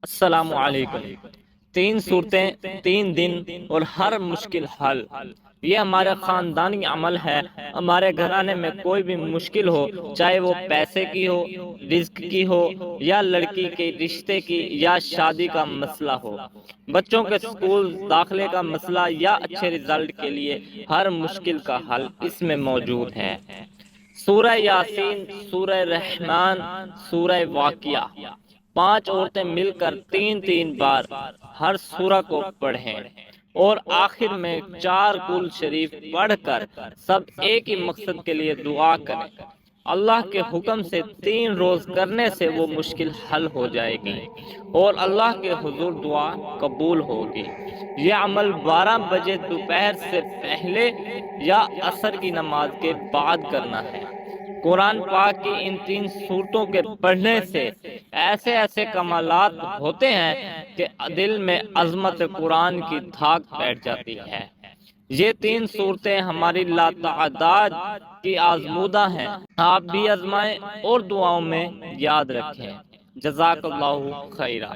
السلام علیکم۔ تین صورتیں، تین دن اور ہر مشکل حل، یہ ہمارا خاندانی عمل ہے۔ ہمارے گھرانے میں کوئی بھی مشکل ہو، چاہے وہ پیسے کی ہو، رزق کی ہو، یا لڑکی کے رشتے کی یا شادی کا مسئلہ ہو، بچوں کے سکول داخلے کا مسئلہ یا اچھے رزلٹ کے لیے، ہر مشکل کا حل اس میں موجود ہے۔ سورہ یاسین، سورہ رحمان، سورہ واقعہ، پانچ عورتیں مل کر تین تین بار ہر سورہ کو پڑھیں، اور آخر میں چار کل شریف پڑھ کر سب ایک ہی مقصد کے لیے دعا کریں۔ اللہ کے حکم سے 3 روز کرنے سے وہ مشکل حل ہو جائے گی اور اللہ کے حضور دعا قبول ہوگی۔ یہ عمل 12 بجے دوپہر سے پہلے یا عصر کی نماز کے بعد کرنا ہے۔ قرآن پاک کی ان 3 صورتوں کے پڑھنے سے ایسے ایسے کمالات ہوتے ہیں کہ دل میں عظمت قرآن کی دھاک بیٹھ جاتی ہے۔ یہ 3 صورتیں ہماری لاتعداد کی آزمودہ ہیں، آپ بھی آزمائیں اور دعاؤں میں یاد رکھیں۔ جزاک اللہ خیرہ۔